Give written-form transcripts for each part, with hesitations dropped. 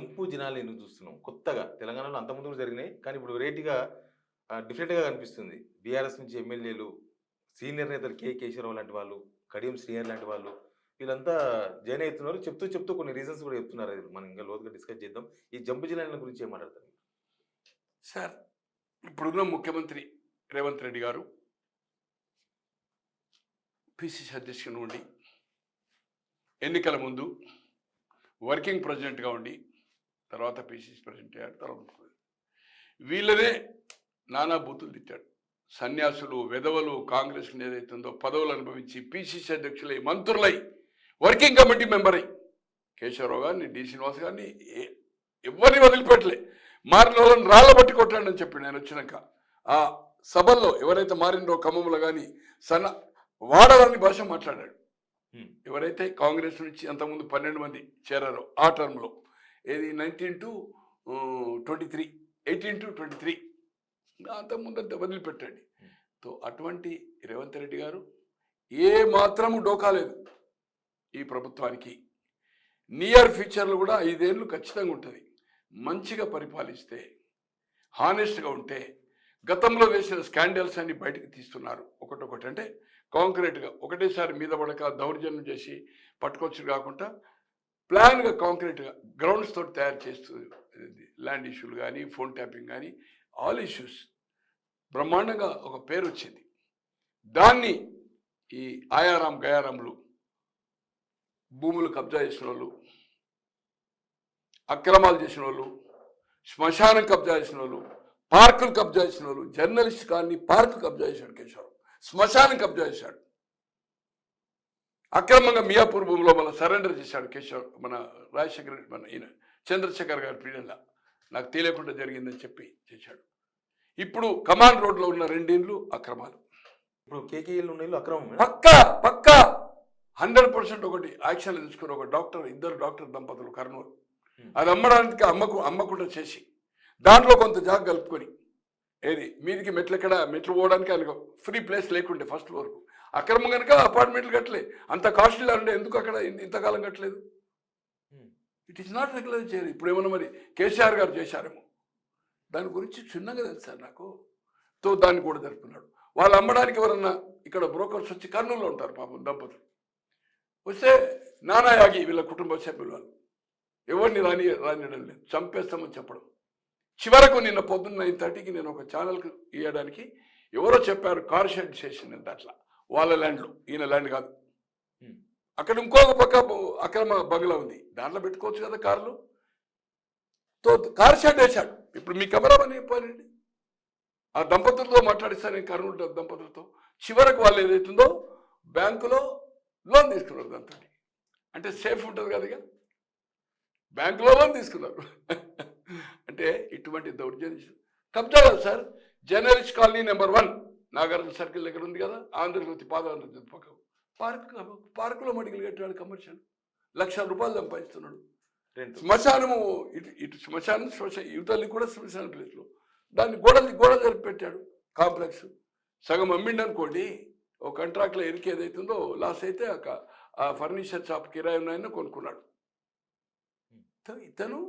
Jump జినాలు ఎందుకు చూస్తున్నాం కొత్తగా తెలంగాణలో అంతకుముందు కూడా జరిగినాయి కానీ ఇప్పుడు వెరైటీగా డిఫరెంట్గా కనిపిస్తుంది. బీఆర్ఎస్ నుంచి ఎమ్మెల్యేలు, సీనియర్ నేతలు కేశవరావు లాంటి వాళ్ళు, కడియం శ్రీహర్ లాంటి వాళ్ళు వీళ్ళంతా జాయిన్ అవుతున్నారు. చెప్తూ కొన్ని రీజన్స్ కూడా చెప్తున్నారు. అది మనం ఇంకా లోతుగా డిస్కస్ చేద్దాం. ఈ జంపు జిల్లాల గురించి ఏం మాట్లాడతారు సార్? ఇప్పుడున్న ముఖ్యమంత్రి రేవంత్ రెడ్డి గారు పిసిసి అధ్యక్షుడు ఉండి ఎన్నికల ముందు వర్కింగ్ ప్రెసిడెంట్గా ఉండి తర్వాత పిసిసి ప్రెసిడెంట్ అయ్యాడు. తర్వాత వీళ్ళనే నానా బూతులు తిట్టాడు. సన్యాసులు, వెధవలు, కాంగ్రెస్ ఏదైతుందో పదవులు అనుభవించి పిసిసి అధ్యక్షులై, మంత్రులై, వర్కింగ్ కమిటీ మెంబర్ అయి కేశవరావు గారిని, డి శ్రీనివాస్ గారిని ఎవరిని వదిలిపెట్టలే. మారిన వాళ్ళని రాళ్ళ బట్టి కొట్టాడని చెప్పి నేను వచ్చినాక ఆ సభల్లో ఎవరైతే మారినో ఖమ్మంలో కానీ వాడరాని భాష మాట్లాడాడు. ఎవరైతే కాంగ్రెస్ నుంచి అంతకుముందు 12 మంది చేరారో ఆ టర్మ్లో, ఏది 19 to 23, 18 to 23 అంతకుముందు వదిలిపెట్టాడు. సో అటువంటి రేవంత్ రెడ్డి గారు ఏ మాత్రము డోకా లేదు ఈ ప్రభుత్వానికి. నియర్ ఫ్యూచర్లో కూడా 5 ఏళ్ళు ఖచ్చితంగా ఉంటుంది. మంచిగా పరిపాలిస్తే, హానెస్ట్గా ఉంటే, గతంలో వేసిన స్కాండల్స్ అన్ని బయటకు తీస్తున్నారు ఒకటొకటి. అంటే కాంక్రీట్గా ఒకటేసారి మీద పడక దౌర్జన్యం చేసి పట్టుకొచ్చి కాకుండా ప్లాన్గా కాంక్రీట్గా గ్రౌండ్స్ తోటి తయారు చేస్తూ ల్యాండ్ ఇష్యూలు కానీ, ఫోన్ ట్యాపింగ్ కానీ, ఆల్ ఇష్యూస్ బ్రహ్మాండంగా ఒక పేరు వచ్చింది. దాన్ని ఈ ఆయారాం గయారాంలు, భూములు కబ్జా చేసిన వాళ్ళు, అక్రమాలు చేసిన వాళ్ళు, శ్మశానం కబ్జా చేసిన వాళ్ళు, పార్కులు కబ్జా చేసిన వాళ్ళు, జర్నలిస్ట్ కానీ పార్కు కబ్జా చేశాడు కేశవరావు, శ్మశానం కబ్జా చేశాడు, అక్రమంగా మియాపూర్ భూమిలో మన సరెండర్ చేశాడు కేశవరావు. మన రాజశేఖర్ మన ఈయన చంద్రశేఖర్ గారి పీరియడ్లో నాకు తెలియకుండా జరిగిందని చెప్పి చేశాడు. ఇప్పుడు కమాండ్ రోడ్లో ఉన్న 2 ఇండ్లు అక్రమాలు. ఇప్పుడు కేకేఎల్ ఉన్న ఇల్లు అక్రమం పక్కా 100% ఒకటి యాక్షన్ తీసుకుని ఒక డాక్టర్, 2 డాక్టర్ దంపతులు కర్నూలు, అది అమ్మడానికి అమ్మకుండా చేసి దాంట్లో కొంత జాగ కలుపుకొని, ఏది మీదికి మెట్లు పోవడానికి ఆయనకు ఫ్రీ ప్లేస్ లేకుండే ఫస్ట్ ఫ్లోర్కు, అక్రమం కనుక అపార్ట్మెంట్లు కట్టలే. అంత కాస్ట్లీ అంటే ఎందుకు అక్కడ ఇంతకాలం కట్టలేదు? ఇట్ ఈస్ నాట్ రెగ్యులర్ చేయరు. ఇప్పుడు ఏమన్నా మరి కేసీఆర్ గారు చేశారేమో, దాని గురించి చిన్నగా తెలుసు సార్ నాకు. తో దాన్ని కూడా జరుపుకున్నాడు. వాళ్ళు అమ్మడానికి ఎవరన్నా ఇక్కడ బ్రోకర్స్ వచ్చి కర్నూలులో ఉంటారు పాపం దంపతులు, వస్తే నానాయాగి వీళ్ళ కుటుంబ సభ్యులు వాళ్ళు ఎవరిని రానియడం లేదు, చంపేస్తామని చెప్పడం. చివరకు నిన్న పొద్దున్న 9:30కి నేను ఒక ఛానల్కి ఇవ్వడానికి ఎవరో చెప్పారు కార్ షెడ్ చేసింది దాంట్లో, వాళ్ళ ల్యాండ్లో, ఈయన ల్యాండ్ కాదు. అక్కడ ఇంకొక పక్క అక్రమ బంగ్లా ఉంది, దాంట్లో పెట్టుకోవచ్చు కదా కార్లు. తో కార్ షెడ్ వేశాడు. ఇప్పుడు మీ కెమెరామని చెప్పానండి, ఆ దంపతులతో మాట్లాడిస్తాను నేను, కర్నూలు దంపతులతో. చివరకు వాళ్ళు ఏదైతుందో బ్యాంకులో లోన్ తీసుకున్నారు దాంతో. అంటే సేఫ్ ఉంటుంది కదా, ఇక బ్యాంకులో లోన్ తీసుకున్నారు. అంటే ఇటువంటి దౌర్జన్యం కబ్జా కదా sir. Journalist colony number 1 Nagarjuna circle దగ్గర ఉంది కదా, ఆంధ్రజ్యోతి పాదాంధ్రజ్యోతి పక్క పార్కులో మడికలు కట్టాడు, కమర్షియల్ ₹1,00,000 సంపాదిస్తున్నాడు. శ్మశానము ఇటు శ్మశానం యువతల్లి కూడా శ్మశాన ప్లేస్లో దాన్ని గోడ జరిపి పెట్టాడు కాంప్లెక్స్. సగం అమ్మిండి అనుకోండి, ఒక కాంట్రాక్ట్లో ఎరికి ఏదైతుందో లాస్ అయితే ఆ ఫర్నిచర్ షాప్ కిరాయి ఉన్నాయని కొనుక్కున్నాడు. ఇతను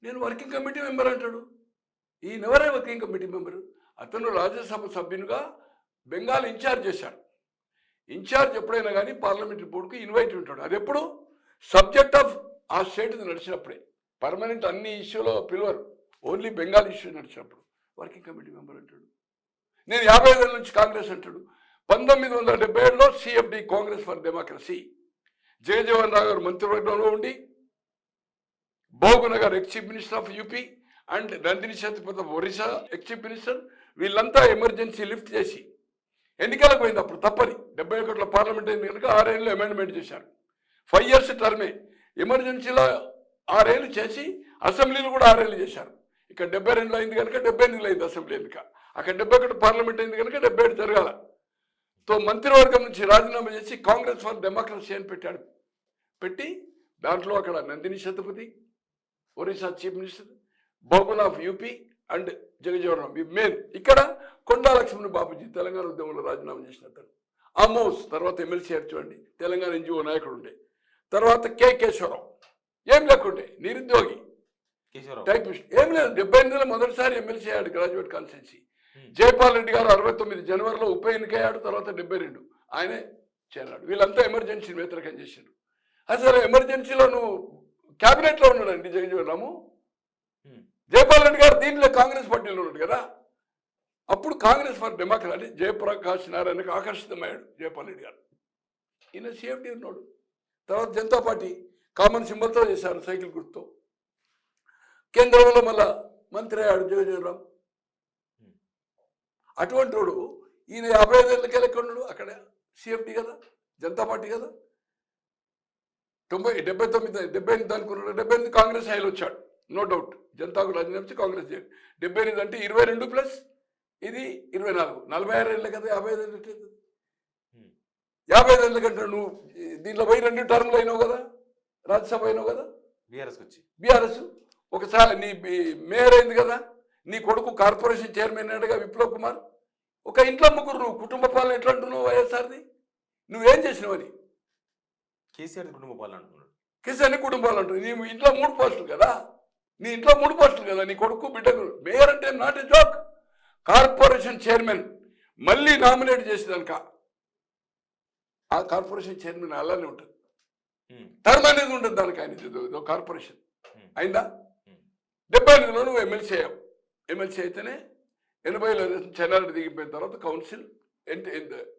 నేను వర్కింగ్ కమిటీ మెంబర్ అంటాడు. ఈయనెవరే వర్కింగ్ కమిటీ మెంబరు? అతను రాజ్యసభ సభ్యునిగా బెంగాల్ ఇన్ఛార్జ్ చేశాడు. ఇన్ఛార్జ్ ఎప్పుడైనా కానీ పార్లమెంటరీ బోర్డుకు ఇన్వైట్ ఉంటాడు. అది ఎప్పుడు సబ్జెక్ట్ ఆఫ్ ఆ స్టేట్ నడిచినప్పుడే. పర్మనెంట్ అన్ని ఇష్యూలో పిలువరు, ఓన్లీ బెంగాల్ ఇష్యూ నడిచినప్పుడు వర్కింగ్ కమిటీ మెంబర్ అంటాడు. నేను 55 ఏళ్ళ నుంచి కాంగ్రెస్ అంటాడు. 1977లో CFD Congress for democracy, Jagjivan Rao garu మంత్రివర్గంలో ఉండి, Bahuguna garu ex chief minister of UP and Nandini Satyapratap Orissa ex chief minister, వీళ్ళంతా ఎమర్జెన్సీ లిఫ్ట్ చేసి ఎన్నికలకు పోయింది. అప్పుడు తప్పని 71లో పార్లమెంట్ అయింది కనుక 6 ఏళ్ళు అమెండ్మెంట్ చేశారు. 5 years టర్మే. ఎమర్జెన్సీలో 6 ఏళ్ళు చేసి అసెంబ్లీలు కూడా 6 ఏళ్ళు చేశారు. ఇక్కడ 72లో అయింది కనుక 78లో అయింది అసెంబ్లీ ఎన్నిక. అక్కడ 71 పార్లమెంట్ అయింది కనుక 77 జరగాల. తో మంత్రివర్గం నుంచి రాజీనామా చేసి కాంగ్రెస్ ఫర్ డెమోక్రసీ అని పెట్టాడు. పెట్టి దాంట్లో అక్కడ Nandini Satyapati Orissa chief minister, Bahuguna of UP and Jagjivan Rao main. ఇక్కడ కొండా లక్ష్మణ్ బాబుజీ తెలంగాణ ఉద్యమంలో రాజీనామా చేసిన అతను. అమోస్ తర్వాత ఎమ్మెల్సీ చూడండి, తెలంగాణ ఎన్జిఓ నాయకుడు ఉండే. తర్వాత కేశవరావు ఏం లేకుండే నిరుద్యోగి కేశవరావు టైపిస్ట్ ఏం లేదు. 78లో మొదటిసారి ఎమ్మెల్సీ అయ్యాడు గ్రాడ్యుయేట్ కాన్స్టిట్యున్సీ. జైపాల్ రెడ్డి గారు 69 జనవరిలో ఉప ఎన్నికయ్యాడు. తర్వాత 72 ఆయనే చేరాడు. వీళ్ళంతా ఎమర్జెన్సీని వ్యతిరేకం చేశారు. అసలు ఎమర్జెన్సీలో నువ్వు క్యాబినెట్లో ఉన్నాడండి జగజీవన్ రాము. జైపాల్ రెడ్డి గారు దీంట్లో కాంగ్రెస్ పార్టీలో ఉన్నాడు కదా. అప్పుడు కాంగ్రెస్ ఫర్ డెమోక్రసీ జయప్రకాష్ నారాయణకు ఆకర్షితమయ్యాడు జైపాల్ రెడ్డి గారు. ఈయన సేఫ్టీ ఉన్నాడు. తర్వాత జనతా పార్టీ కామన్ సింబల్తో చేశారు, సైకిల్ గుర్తుతో. కేంద్రంలో మళ్ళా మంత్రి అయ్యాడు జగజీవన్ రామ్. అటువంటి వాడు ఈయన 55 ఏళ్ళకి ఉన్నాడు. అక్కడ సేఫ్టీ కదా, జనతా పార్టీ కదా. 78 అనుకున్నాడు. 78 కాంగ్రెస్ హైలో వచ్చాడు, నో డౌట్. జనతాకు రాజీనామా కాంగ్రెస్ 78 అంటే 22 ప్లస్ ఇది 24, 46 ఏళ్ళే కదా. 55 ఏళ్ళు 55 ఏళ్ళ కంటే నువ్వు దీంట్లో పోయి 2 టర్మ్లు అయినావు కదా, రాజ్యసభ అయినావు కదా. బీఆర్ఎస్ ఒకసారి నీ మేయర్ అయింది కదా. నీ కొడుకు కార్పొరేషన్ చైర్మన్ అయ్యాడుగా విప్లవ్ కుమార్. ఒక ఇంట్లో ముగ్గురు. నువ్వు కుటుంబ పాలన ఎట్లా అంటున్నావు వైఎస్ఆర్ది? నువ్వేం చేసినావని? కేసీఆర్ కుటుంబ పాలన అంటున్నాడు. కేసీఆర్ కుటుంబ పాలన అంటుంది. నీ ఇంట్లో 3 పోస్టులు కదా. నీ ఇంట్లో 3 పోస్టులు కదా. నీ కొడుకు బిడ్డకు. మేయర్ అంటే not a joke. Corporation chairman మళ్ళీ నామినేట్ చేసేదానిక ఆ కార్పొరేషన్ చైర్మన్ అలానే ఉంటుంది. టర్మ్ అనేది ఉంటుంది దానికి. ఆయన కార్పొరేషన్ అయిందా. 78లో నువ్వు ఎమ్మెల్సీ అయ్యావు. ఎమ్మెల్సీ అయితేనే 80లో చెన్నారెడ్డి దిగిపోయిన తర్వాత కౌన్సిల్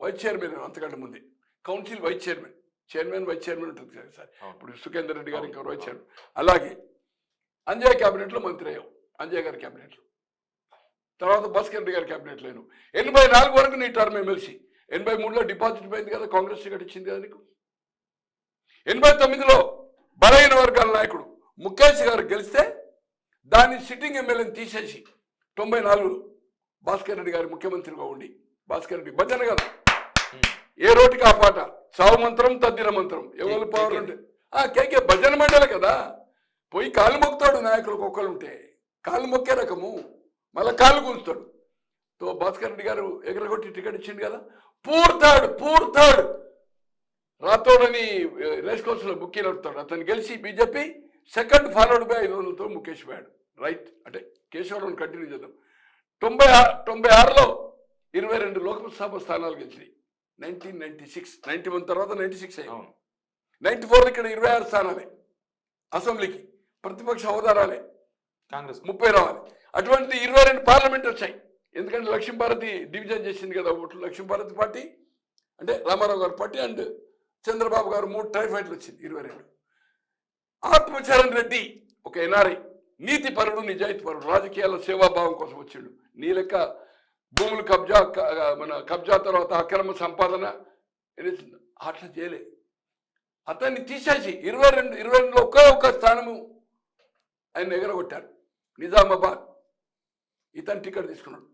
వైస్ చైర్మన్. అంతకంటే ముందే council vice chairman, chairman vice chairman ఉంటుంది కదా సార్. ఇప్పుడు సుఖేందర్ రెడ్డి గారు ఇంకా వైస్ చైర్మన్. అలాగే అంజయ్ క్యాబినెట్లో మంత్రి అయ్యావు, అంజయ్ గారి క్యాబినెట్లో. తర్వాత భాస్కర్ రెడ్డి గారి క్యాబినెట్లో అయినావు. 84 వరకు నీ టర్మ్ ఎమ్మెల్సీ. 83లో డిపాజిట్ పోయింది కదా, కాంగ్రెస్ టికెట్ ఇచ్చింది కదా నీకు. 89లో బలహీన వర్గాల నాయకుడు ముఖేష్ గారు గెలిస్తే దాన్ని సిట్టింగ్ ఎమ్మెల్యేని తీసేసి 94లో భాస్కర్ రెడ్డి గారు ముఖ్యమంత్రిగా ఉండి, భాస్కర్ రెడ్డి భజన కదా, ఏ రోటికి ఆ పాట, సావు మంత్రం తద్దిన మంత్రం, ఎవరు పవర్ ఉంటే కేకే భజన మండలే కదా. పోయి కాలు మొక్కుతాడు నాయకులకు. ఒక్కరు ఉంటే కాలు మొక్కే రకము, మళ్ళీ కాళ్ళు కూలుస్తాడు. తో భాస్కర్ రెడ్డి గారు ఎగరగొట్టి టికెట్ ఇచ్చింది కదా. పూర్తాడు రాతోడని రేస్ కోర్సులో బుక్కి నడుపుతాడు. అతను గెలిచి బీజేపీ సెకండ్ ఫాలోడ్ బై 500తో ముఖేష్ పోయాడు. రైట్ అంటే కేశవరావుని కంటిన్యూ చేద్దాం. 96లో 22 లోక్సభ స్థానాలు గెలిచినాయి. 1996, 91 తర్వాత 96 అయ్యాం. 94లో ఇక్కడ 26 స్థానాలే అసెంబ్లీకి. ప్రతిపక్ష హోదా రాలే, కాంగ్రెస్ 30 రావాలి. అటువంటి 22 పార్లమెంట్ వచ్చాయి. ఎందుకంటే లక్ష్మీభారతి డివిజన్ చేసింది కదా ఓట్లు. లక్ష్మీభారతి పార్టీ అంటే రామారావు గారి పార్టీ అండ్ చంద్రబాబు గారు 3 ట్రైఫైట్లు వచ్చింది 22. ఆత్మచరణ్ రెడ్డి ఒక ఎన్ఆర్ఐ, నీతి పరుడు, నిజాయితీ పరుడు, రాజకీయాల్లో సేవాభావం కోసం వచ్చాడు. నీ లెక్క భూములు కబ్జా తర్వాత అక్రమ సంపాదన అట్లా చేయలే. అతన్ని తీసేసి 22లో ఒక్క స్థానము ఆయన ఎగరగొట్టారు. నిజామాబాద్ ఇతను టికెట్ తీసుకున్నాడు.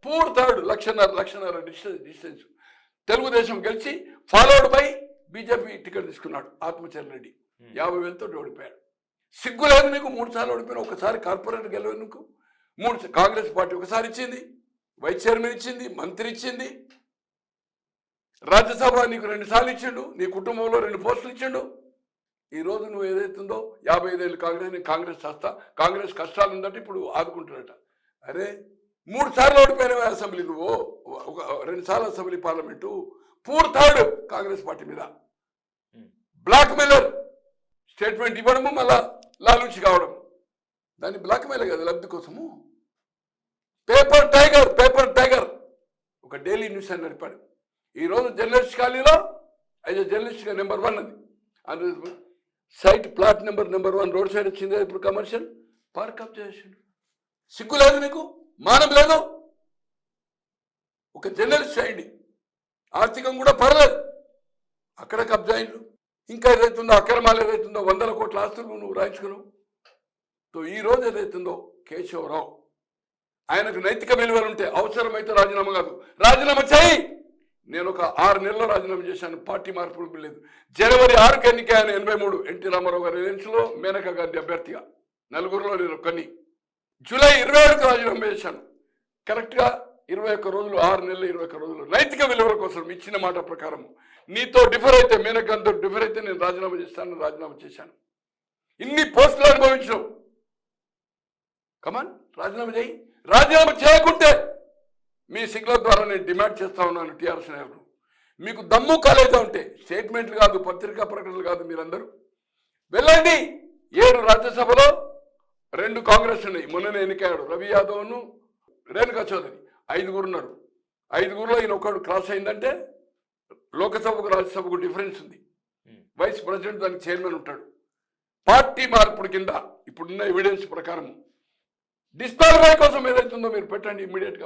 పూర్తాడు లక్షన్నర డిస్టెన్స్. తెలుగుదేశం గెలిచి ఫాలోడ్ బై బీజేపీ టికెట్ తీసుకున్నాడు ఆత్మచరణ్ రెడ్డి. 50,000తో ఓడిపోయాడు. సిగ్గు లేదు నీకు? 3 సార్లు ఓడిపోయినా. ఒకసారి కార్పొరేటర్ గెలవు నీకు. 3 కాంగ్రెస్ పార్టీ ఒకసారి ఇచ్చింది, వైస్ చైర్మన్ ఇచ్చింది, మంత్రి ఇచ్చింది, రాజ్యసభ నీకు 2 సార్లు ఇచ్చిండు, నీ కుటుంబంలో 2 పోస్టులు ఇచ్చిండు. ఈరోజు నువ్వు ఏదైతుందో 55 ఏళ్ళు కాంగ్రెస్ కాంగ్రెస్ కష్టాలు ఉందంటే ఇప్పుడు ఆదుకుంటున్నట. అరే 3 సార్లు ఓడిపోయినవే అసెంబ్లీ నువ్వు, 2 సార్లు అసెంబ్లీ పార్లమెంటు. పూర్తాడు కాంగ్రెస్ పార్టీ మీద. బ్లాక్ మెయిలర్ స్టేట్మెంట్ ఇవ్వడము, మళ్ళా లాలూచి కావడం, దాన్ని బ్లాక్ మెయిల్ కదా లబ్ధి కోసము. పేపర్ టైగర్ ఒక డైలీ న్యూస్ అని నడిపాడు. ఈరోజు జర్నలిస్ట్ ఖాళీలో అయితే జర్నలిస్ట్గా నెంబర్ 1 అది. అందులో site plot number 1 road side వచ్చింది. ఇప్పుడు కమర్షియల్ పార్క్ అప్ చేసాడు. సిగ్గు లేదు నీకు? మానం లేదు? ఒక జర్నలిస్ట్ అయింది, ఆర్థికం కూడా పర్లేదు, అక్కడ కబ్జా అయిండు. ఇంకా ఏదైతుందో అక్రమాలు ఏదైతుందో 100 కోట్ల ఆస్తులు నువ్వు రాయించుకున్నావు. ఈ రోజు ఏదైతుందో కేశవరావు ఆయనకు నైతిక విలువలు ఉంటే అవసరమైతే రాజీనామా కాదు, రాజీనామా చేయి. నేను ఒక 6 నెలల్లో రాజీనామా చేశాను. పార్టీ మార్పు లేదు. జనవరి 6కి ఎన్నికయ్యాను 83 ఎన్టీ రామారావు గారి ఎలక్షన్లో మేనకా గాంధీ అభ్యర్థిగా. 4గురిలో నేను కొన్ని. జూలై 27కి రాజీనామా చేశాను. కరెక్ట్గా 21 రోజులు 6 నెలలు 21 రోజులు నైతిక విలువల కోసం ఇచ్చిన మాట ప్రకారం నీతో డిఫర్ అయితే మేనకంతో డిఫర్ అయితే నేను రాజీనామా చేస్తాను, రాజీనామా చేశాను. ఇన్ని పోస్టులు అనుభవించవు. కమాన్, రాజీనామా చేయి. రాజీనామా చేయకుంటే మీ సిగ్నల్ ద్వారా నేను డిమాండ్ చేస్తా ఉన్నాను టీఆర్ఎస్ నాయకులు, మీకు దమ్ము కాలేజా ఉంటే స్టేట్మెంట్లు కాదు, పత్రికా ప్రకటనలు కాదు, మీరందరూ వెళ్ళండి. 7 రాజ్యసభలో 2 కాంగ్రెస్ ఉన్నాయి. మొన్ననే ఎన్నికయ్యాడు రవి యాదవ్ను రేణుకా చౌదరి, 5గురు ఉన్నారు. 5గురులో ఈయన ఒకడు క్రాస్ అయిందంటే లోకసభకు రాజ్యసభకు డిఫరెన్స్ ఉంది. వైస్ ప్రెసిడెంట్ దానికి చైర్మన్ ఉంటాడు. పార్టీ మార్పుడు కింద ఇప్పుడున్న ఎవిడెన్స్ ప్రకారం డిస్క్వాలిఫై కోసం ఏదైతుందో మీరు పెట్టండి ఇమ్మీడియట్గా.